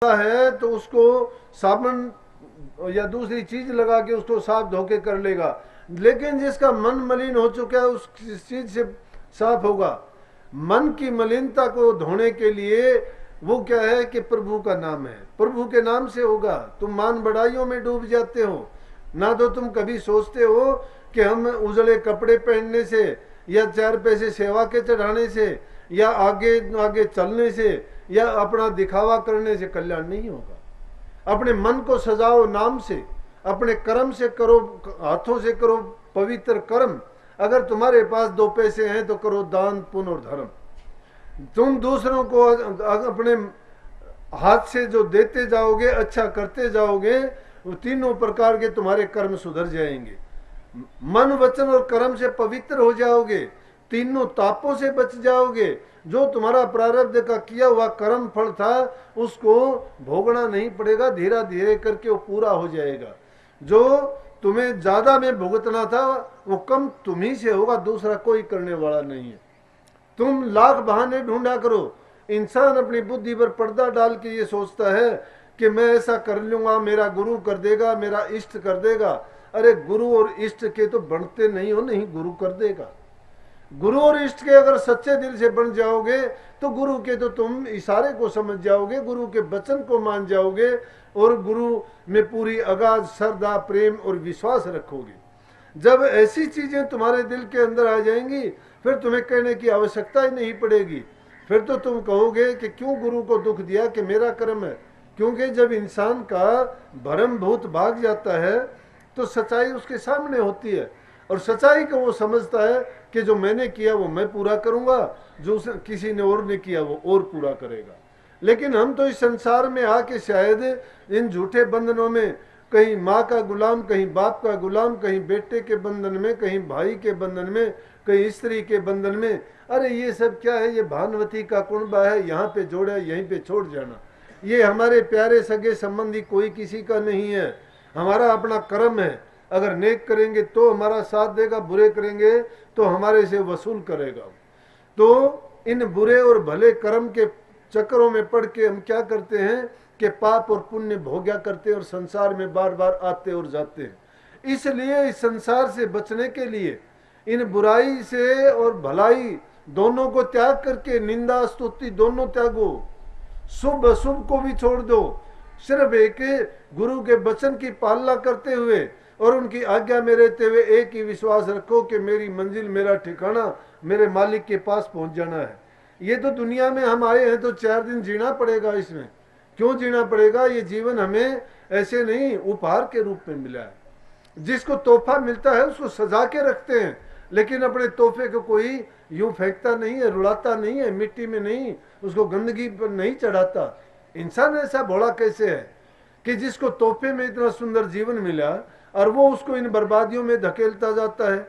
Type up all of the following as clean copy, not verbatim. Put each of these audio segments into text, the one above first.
है तो उसको साबुन या दूसरी चीज लगा के उसको साफ धोके कर लेगा, लेकिन जिसका मन मलिन हो चुका है उस चीज से साफ होगा। मन की मलिनता को धोने के लिए वो क्या है कि प्रभु का नाम है, प्रभु के नाम से होगा। तुम मान बढ़ाइयों में डूब जाते हो ना, तो तुम कभी सोचते हो कि हम उजड़े कपड़े पहनने से या 4 पैसे सेवा के चढ़ाने से या आगे आगे चलने से या अपना दिखावा करने से कल्याण नहीं होगा। अपने मन को सजाओ नाम से, अपने कर्म से करो, हाथों से करो पवित्र कर्म। अगर तुम्हारे पास 2 पैसे हैं तो करो दान पुण्य और धर्म। तुम दूसरों को अपने हाथ से जो देते जाओगे, अच्छा करते जाओगे, वो तीनों प्रकार के तुम्हारे कर्म सुधर जाएंगे। मन वचन और कर्म से पवित्र हो जाओगे, तीनों तापों से बच जाओगे। जो तुम्हारा प्रारब्ध का किया हुआ कर्म फल था उसको भोगना नहीं पड़ेगा, धीरे धीरे करके वो पूरा हो जाएगा। जो तुम्हें ज्यादा में भुगतना था वो कम तुम्ही से होगा, दूसरा कोई करने वाला नहीं है। तुम लाख बहाने ढूंढा करो। इंसान अपनी बुद्धि पर पर्दा डाल के ये सोचता है कि मैं ऐसा कर लूंगा, मेरा गुरु कर देगा, मेरा इष्ट कर देगा। अरे गुरु और इष्ट के तो बनते नहीं हो, नहीं गुरु कर देगा। गुरु और इष्ट के अगर सच्चे दिल से बन जाओगे तो गुरु के तो तुम इशारे को समझ जाओगे, गुरु के वचन को मान जाओगे और गुरु में पूरी अगाध श्रद्धा प्रेम और विश्वास रखोगे। जब ऐसी चीजें तुम्हारे दिल के अंदर आ जाएंगी फिर तुम्हें कहने की आवश्यकता ही नहीं पड़ेगी। फिर तो तुम कहोगे कि क्यों गुरु को दुख दिया कि मेरा कर्म है। क्योंकि जब इंसान का भरम भूत भाग जाता है तो सच्चाई उसके सामने होती है और सच्चाई को वो समझता है कि जो मैंने किया वो मैं पूरा करूंगा, जो किसी ने और ने किया वो और पूरा करेगा। लेकिन हम तो इस संसार में आके शायद इन झूठे बंधनों में, कहीं माँ का गुलाम, कहीं बाप का गुलाम, कहीं बेटे के बंधन में, कहीं भाई के बंधन में, कहीं स्त्री के बंधन में। अरे ये सब क्या है, ये भानवती का कुंबा है, यहाँ पे जोड़ा यहीं पे छोड़ जाना। ये हमारे प्यारे सगे संबंधी कोई किसी का नहीं है, हमारा अपना कर्म है। अगर नेक करेंगे तो हमारा साथ देगा, बुरे करेंगे तो हमारे से वसूल करेगा। तो इन बुरे और भले कर्म के चक्करों में पड़ के हम क्या करते हैं कि पाप और पुण्य भोग्या करते और संसार में बार बार आते और जाते हैं। इसलिए इस संसार से बचने के लिए इन बुराई से और भलाई दोनों को त्याग करके, निंदा स्तुति दोनों त्यागो, शुभ अशुभ को भी छोड़ दो। सिर्फ एक गुरु के वचन की पालना करते हुए और उनकी आज्ञा में रहते हुए एक ही विश्वास रखो कि मेरी मंजिल, मेरा ठिकाना मेरे मालिक के पास पहुंच जाना है। ये तो दुनिया में हम आए हैं तो 4 दिन जीना पड़ेगा। इसमें क्यों जीना पड़ेगा? ये जीवन हमें ऐसे नहीं उपहार के रूप में मिला है। जिसको तोहफा मिलता है उसको सजा के रखते हैं, लेकिन अपने तोहफे को कोई यूं फेंकता नहीं है, रुलाता नहीं है, मिट्टी में नहीं, उसको गंदगी पर नहीं चढ़ाता। इंसान ऐसा भोला कैसे है कि जिसको तोहफे में इतना सुंदर जीवन मिला और वो उसको इन बर्बादियों में धकेलता जाता है।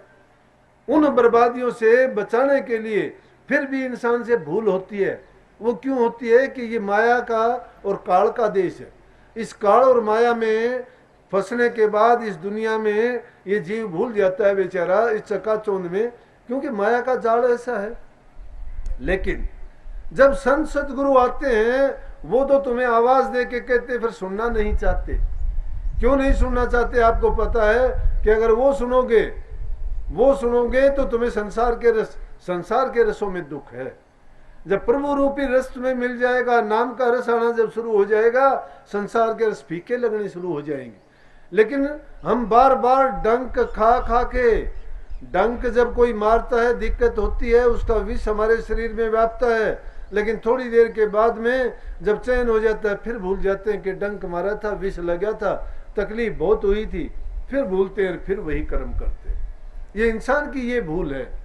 उन बर्बादियों से बचाने के लिए फिर भी इंसान से भूल होती है। वो क्यों होती है कि ये माया का और काल का देश है। इस काल और माया में फंसने के बाद इस दुनिया में ये जीव भूल जाता है बेचारा इस चकाचौंध में, क्योंकि माया का जाल ऐसा है। लेकिन जब संत सदगुरु आते हैं वो तो तुम्हें आवाज दे के कहते, फिर सुनना नहीं चाहते। क्यों नहीं सुनना चाहते? आपको पता है कि अगर वो सुनोगे तो तुम्हें संसार के रसों में दुख है। जब प्रभु रूपी रस तुम्हें मिल जाएगा, नाम का रस आना जब शुरू हो जाएगा, संसार के रस फीके लगने शुरू हो जाएंगे। लेकिन हम बार बार डंक खा खा के, डंक जब कोई मारता है दिक्कत होती है, उसका विष हमारे शरीर में व्यापता है, लेकिन थोड़ी देर के बाद में जब चैन हो जाता है फिर भूल जाते हैं कि डंक मारा था, विष लगा था, तकलीफ बहुत हुई थी, फिर भूलते हैं, फिर वही कर्म करते हैं। ये इंसान की ये भूल है।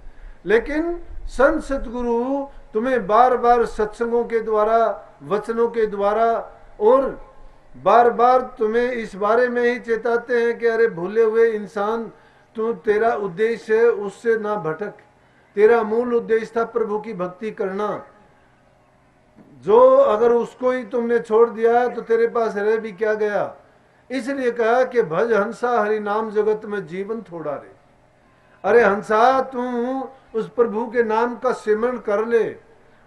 लेकिन संत सतगुरु तुम्हें बार बार सत्संगों के द्वारा, वचनों के द्वारा और बार बार तुम्हें इस बारे में ही चेताते हैं कि अरे भूले हुए इंसान, तू तेरा उद्देश्य है उससे ना भटक। तेरा मूल उद्देश्य था प्रभु की भक्ति करना, जो अगर उसको ही तुमने छोड़ दिया तो तेरे पास रह भी क्या गया। इसलिए कहा कि भज हंसा हरि नाम जगत में जीवन थोड़ा रे। अरे हंसा, तू उस प्रभु के नाम का सिमरण कर ले,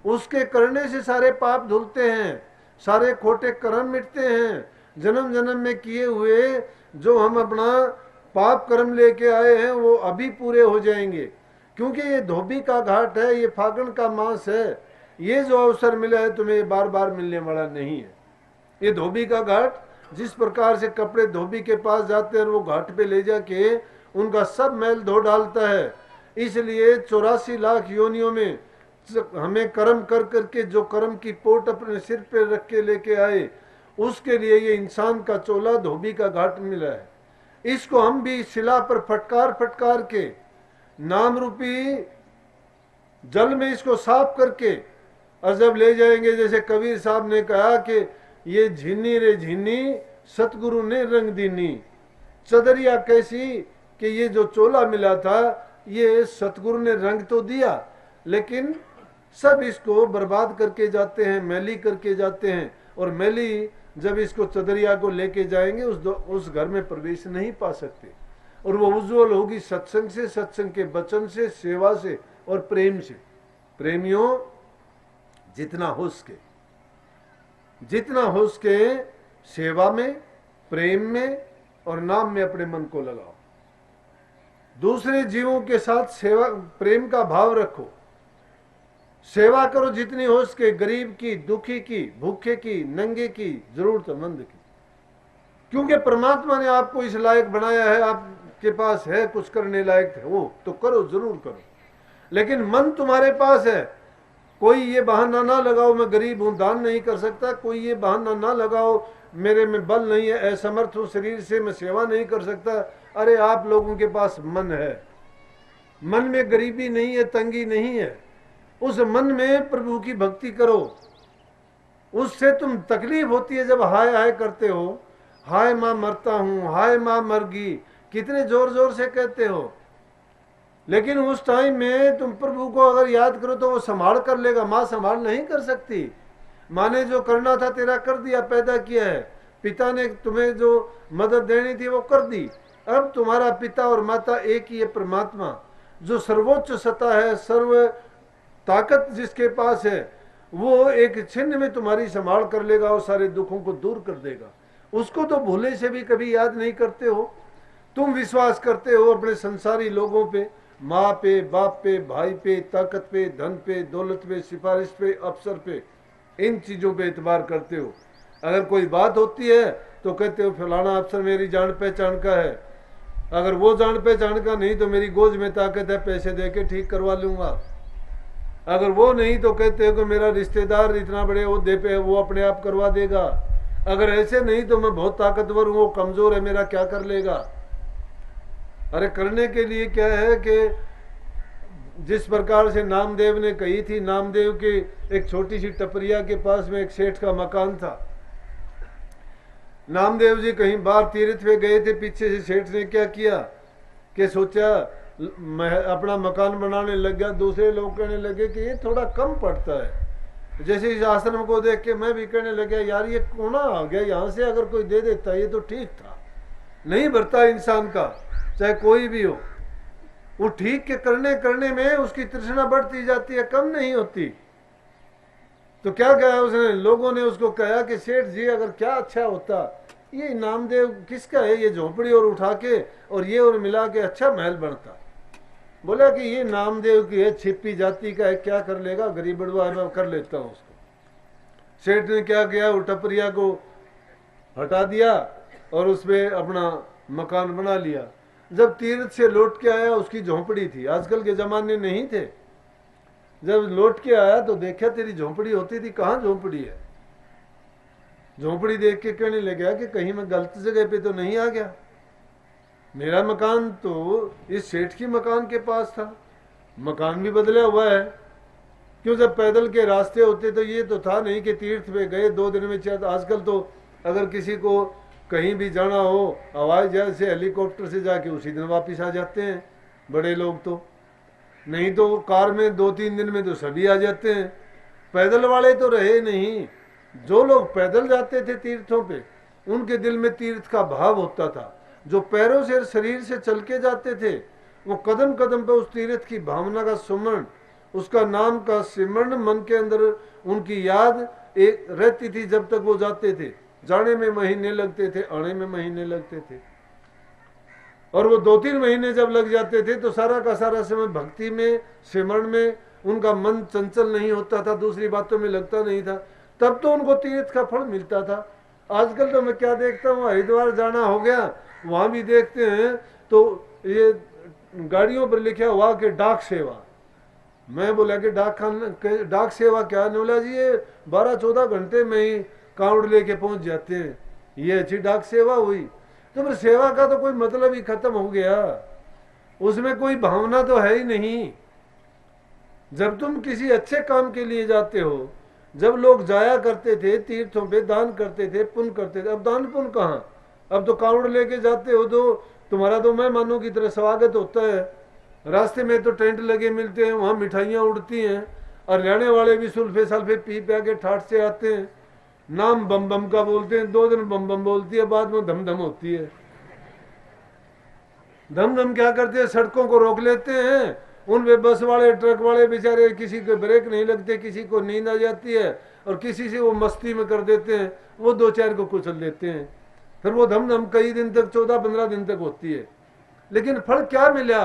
उसके करने से सारे पाप धुलते हैं। सारे खोटे कर्म मिटते हैं। जन्म जन्म में किए हुए जो हम अपना पाप कर्म लेके आए हैं वो अभी पूरे हो जाएंगे, क्योंकि ये धोबी का घाट है, ये फागण का मास है। ये जो अवसर मिला है तुम्हें, ये बार बार मिलने वाला नहीं है। ये धोबी का घाट, जिस प्रकार से कपड़े धोबी के पास जाते हैं और वो घाट पे ले जाके उनका सब मैल धो डालता है, इसलिए 84 लाख योनियों में हमें कर्म कर करके जो कर्म की पोट अपने सिर पे रख के लेके आए, उसके लिए ये इंसान का चोला धोबी का घाट मिला है। इसको हम भी शिला पर फटकार फटकार के नाम रूपी जल में इसको साफ करके और जब ले जाएंगे, जैसे कबीर साहब ने कहा कि ये झिन्नी रे झिन्नी सतगुरु ने रंग दीनी, चदरिया कैसी कि ये जो चोला मिला था ये सतगुरु ने रंग तो दिया, लेकिन सब इसको बर्बाद करके जाते हैं, मैली करके जाते हैं। और मैली जब इसको चदरिया को लेके जाएंगे उस घर में प्रवेश नहीं पा सकते। और वो उज्जवल होगी सत्संग से, सत्संग के वचन से, सेवा से और प्रेम से। प्रेमियों, जितना हो सके सेवा में, प्रेम में और नाम में अपने मन को लगाओ। दूसरे जीवों के साथ सेवा प्रेम का भाव रखो, सेवा करो जितनी हो सके, गरीब की, दुखी की, भूखे की, नंगे की, जरूरतमंद की। क्योंकि परमात्मा ने आपको इस लायक बनाया है, आपके पास है कुछ करने लायक है, वो तो करो, जरूर करो। लेकिन मन तुम्हारे पास है, कोई ये बहाना ना लगाओ मैं गरीब हूं, दान नहीं कर सकता, कोई ये बहाना ना लगाओ मेरे में बल नहीं है, असमर्थ हूं शरीर से, मैं सेवा नहीं कर सकता। अरे आप लोगों के पास मन है, मन में गरीबी नहीं है, तंगी नहीं है। उस मन में प्रभु की भक्ति करो। उससे तुम तकलीफ होती है जब हाय हाय करते हो, हाय मां मरता हूं, हाय मां मर गई, कितने जोर जोर से कहते हो। लेकिन उस टाइम में तुम प्रभु को अगर याद करो तो वो संभाल कर लेगा। माँ संभाल नहीं कर सकती। माँ ने जो करना था तेरा कर दिया, पैदा किया है। पिता ने तुम्हें जो मदद देनी थी वो कर दी। अब तुम्हारा पिता और माता एक ही है, परमात्मा जो सर्वोच्च सत्ता है, सर्व ताकत जिसके पास है, वो एक छिन्न में तुम्हारी संभाल कर लेगा और सारे दुखों को दूर कर देगा। उसको तो भूले से भी कभी याद नहीं करते हो। तुम विश्वास करते हो अपने संसारी लोगों पे, माँ पे, बाप पे, भाई पे, ताकत पे, धन पे, दौलत पे, सिफारिश पे, अफसर पे, इन चीजों पे एतबार करते हो। अगर कोई बात होती है तो कहते हो फलाना अफसर मेरी जान पहचान का है, अगर वो जान पहचान का नहीं तो मेरी गोद में ताकत है, पैसे दे के ठीक करवा लूंगा। अगर वो नहीं तो कहते हो कि मेरा रिश्तेदार इतना बड़े ओहदे पे है, वो अपने आप करवा देगा। अगर ऐसे नहीं तो मैं बहुत ताकतवर हूँ, वो कमजोर है, मेरा क्या कर लेगा। अरे करने के लिए क्या है कि जिस प्रकार से नामदेव ने कही थी, नामदेव के एक छोटी सी टपरिया के पास में एक सेठ का मकान था। नामदेव जी कहीं बाहर तीर्थ पे गए थे, पीछे से सेठ ने क्या किया कि सोचा मैं अपना मकान बनाने लग गया। दूसरे लोग कहने लगे कि ये थोड़ा कम पड़ता है। जैसे इस आश्रम को देख के मैं भी कहने लगा यार ये कोना आ गया, यहाँ से अगर कोई दे देता ये तो ठीक था। नहीं भरता इंसान का, चाहे कोई भी हो, वो ठीक के करने में उसकी तृष्णा बढ़ती जाती है, कम नहीं होती। तो क्या कहा उसने, लोगों ने उसको कहा कि सेठ जी अगर क्या अच्छा होता, ये नामदेव किसका है, ये झोपड़ी और उठा के और ये और मिला के अच्छा महल बनता। बोला कि ये नामदेव की है, छिपी जाति का है, क्या कर लेगा, गरीब बड़वा है, मैं कर लेता हूँ उसको। सेठ ने क्या किया, वो टपरिया को हटा दिया और उसमें अपना मकान बना लिया। जब तीर्थ से लौट के आया, उसकी झोंपड़ी थी, आजकल के जमाने नहीं थे। जब लौट के आया तो देखा तेरी झोंपड़ी होती थी, कहाँ झोंपड़ी है। झोंपड़ी देख के कहने लगा कि कहीं मैं गलत जगह पे तो नहीं आ गया, मेरा मकान तो इस सेठ की मकान के पास था, मकान भी बदला हुआ है। क्यों, जब पैदल के रास्ते होते तो ये तो था नहीं कि तीर्थ पे गए 2 दिन में चाहे। आजकल तो अगर किसी को कहीं भी जाना हो हवाई जहाज से, हेलीकॉप्टर से जाके उसी दिन वापस आ जाते हैं बड़े लोग तो, नहीं तो कार में 2-3 दिन में तो सभी आ जाते हैं। पैदल वाले तो रहे नहीं। जो लोग पैदल जाते थे तीर्थों पे, उनके दिल में तीर्थ का भाव होता था। जो पैरों से शरीर से चल के जाते थे, वो कदम कदम पे उस तीर्थ की भावना का सुमरण, उसका नाम का सिमरण मन के अंदर उनकी याद एक रहती थी जब तक वो जाते थे। जाने में महीने लगते थे, आने में महीने लगते थे, और वो 2-3 महीने जब लग जाते थे तो सारा का सारा समय भक्ति में, सिमरण में उनका मन चंचल नहीं होता था, दूसरी बातों में लगता नहीं था, तब तो उनको तीर्थ का फल मिलता था। आजकल तो मैं क्या देखता हूँ, हरिद्वार जाना हो गया, वहां भी देखते हैं तो ये गाड़ियों पर लिखा हुआ कि डाक सेवा। मैं बोला कि डाक सेवा क्या? बोला जी ये 12-14 घंटे में ही कावड़ लेके पहुंच जाते हैं, ये अच्छी डाक सेवा हुई? तो फिर सेवा का तो कोई मतलब ही खत्म हो गया, उसमें कोई भावना तो है ही नहीं। जब तुम किसी अच्छे काम के लिए जाते हो, जब लोग जाया करते थे तीर्थों पे, दान करते थे, पुण्य करते थे, अब दान पुण्य कहाँ? अब तो कावड़ लेके जाते हो तो तुम्हारा तो मैं मानो की तरह स्वागत होता है, रास्ते में तो टेंट लगे मिलते हैं, वहां मिठाइयाँ उड़ती हैं, और रहने वाले भी सुल्फे सल्फे पी पी के ठाट से आते हैं, नाम बम बम का बोलते हैं, 2 दिन बम बम बोलती है, बाद में धम धम होती है। धम धम क्या करते हैं, सड़कों को रोक लेते हैं, उन वे बस वाले ट्रक वाले बेचारे, किसी को ब्रेक नहीं लगते, किसी को नींद आ जाती है, और किसी से वो मस्ती में कर देते हैं, वो 2-4 को कुचल देते हैं। फिर वो धम धम कई दिन तक, 14-15 दिन तक होती है, लेकिन फल क्या मिला?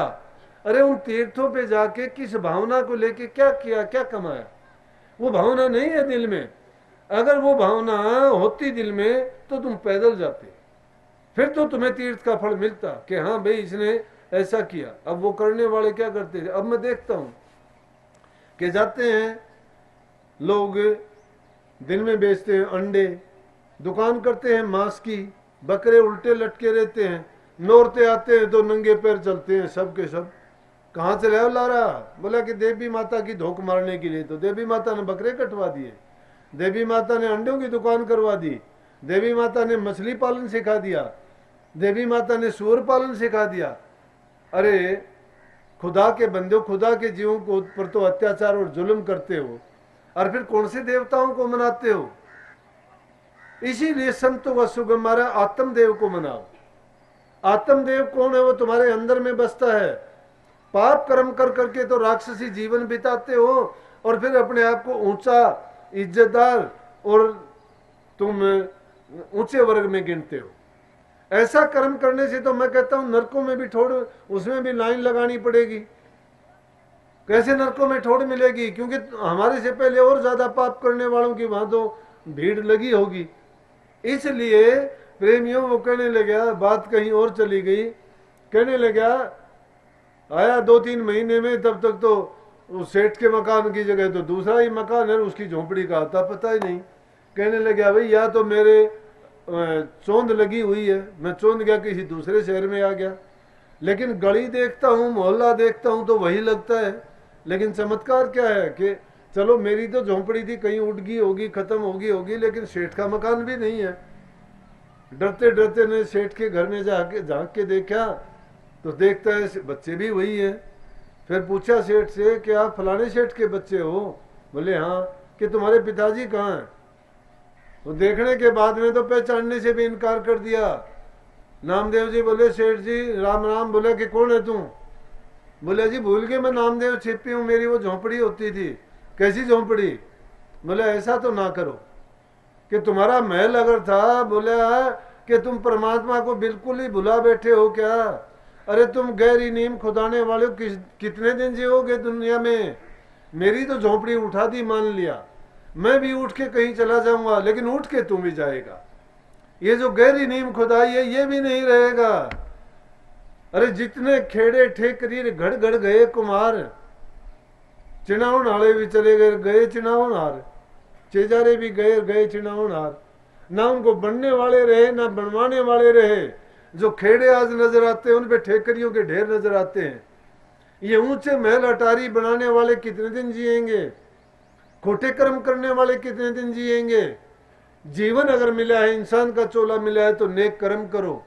अरे उन तीर्थों पे जाके किस भावना को लेके क्या किया, क्या कमाया? वो भावना नहीं है दिल में। अगर वो भावना होती दिल में तो तुम पैदल जाते, फिर तो तुम्हें तीर्थ का फल मिलता कि हाँ भाई इसने ऐसा किया। अब वो करने वाले क्या करते थे, अब मैं देखता हूं कि जाते हैं लोग, दिन में बेचते हैं अंडे, दुकान करते हैं मांस की, बकरे उल्टे लटके रहते हैं, नौरते आते हैं तो नंगे पैर चलते हैं सब के सब। कहाँ से ला रहा? बोला कि देवी माता की धोख मारने के लिए। तो देवी माता ने बकरे कटवा दिए, देवी माता ने अंडों की दुकान करवा दी, देवी माता ने मछली पालन सिखा दिया, देवी माता ने सूअर पालन सिखा दिया। अरे खुदा के बंदे, खुदा के जीवों को पर तो अत्याचार और जुल्म करते हो, और फिर कौन से देवताओं को मनाते हो? इसीलिए संतों का सुगम मारा, आत्मदेव को मनाओ। आत्मदेव कौन है? वो तुम्हारे अंदर में बसता है। पाप कर्म कर करके तो राक्षसी जीवन बिताते हो, और फिर अपने आप को ऊंचा, इज्जतदार और तुम ऊंचे वर्ग में गिनते हो। ऐसा कर्म करने से तो मैं कहता हूं नरकों में भी ठोड़, उसमें भी लाइन लगानी पड़ेगी। कैसे नरकों में ठोड़ मिलेगी? क्योंकि हमारे से पहले और ज्यादा पाप करने वालों की वहां तो भीड़ लगी होगी। इसलिए प्रेमियों वो कहने लगा, बात कहीं और चली गई, कहने लगा आया 2-3 महीने में, तब तक तो उस सेठ के मकान की जगह तो दूसरा ही मकान है, उसकी झोंपड़ी का आता पता ही नहीं। कहने लगा भाई या तो मेरे चोंद लगी हुई है, मैं चोंद गया किसी दूसरे शहर में आ गया, लेकिन गली देखता हूँ, मोहल्ला देखता हूँ तो वही लगता है। लेकिन चमत्कार क्या है कि चलो मेरी तो झोंपड़ी थी, कहीं उठ गई होगी, खत्म होगी, लेकिन सेठ का मकान भी नहीं है। डरते डरते ने सेठ के घर में जाके झांक के देखा तो देखता है बच्चे भी वही हैं। फिर पूछा सेठ से कि आप फलाने सेठ के बच्चे हो? बोले हाँ। कि तुम्हारे पिताजी कहाँ हैं? तो देखने के बाद में तो पहचानने से भी इनकार कर दिया। नामदेव जी बोले सेठ जी राम राम। बोले कि कौन है तू? बोले जी भूल गए, मैं नामदेव छिपी हूँ, मेरी वो झोंपड़ी होती थी। कैसी झोंपड़ी? बोले ऐसा तो ना करो कि तुम्हारा महल अगर था, बोला कि तुम परमात्मा को बिल्कुल ही भुला बैठे हो क्या? अरे तुम गहरी नींद खुदाने वाले हो, कितने दिन जियोगे दुनिया में? मेरी तो झोंपड़ी उठा दी, मान लिया, मैं भी उठ के कहीं चला जाऊंगा, लेकिन उठ के तुम भी जाएगा। ये जो गहरी नींद खुदाई है ये भी नहीं रहेगा। अरे जितने खेड़े ठेकरी घड़ घड़ गए कुमार, चिनाव नाले भी चले गए चिनाव नार, चेजारे भी गए चिनाव नार। ना उनको बनने वाले रहे ना बनवाने वाले रहे। जो खेड़े आज नजर आते हैं उन पे ठेकरियों के ढेर नजर आते हैं। ये ऊंचे महल अटारी बनाने वाले कितने दिन जिएंगे? खोटे कर्म करने वाले कितने दिन जिएंगे? जीवन अगर मिला है, इंसान का चोला मिला है, तो नेक कर्म करो,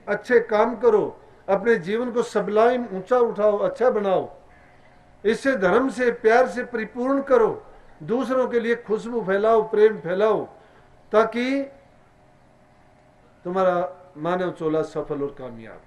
अच्छे काम करो, अपने जीवन को सबलाइम ऊंचा उठाओ, अच्छा बनाओ, इससे धर्म से प्यार से परिपूर्ण करो, दूसरों के लिए खुशबू फैलाओ, प्रेम फैलाओ, ताकि तुम्हारा मानव चोला सफल और कामयाब।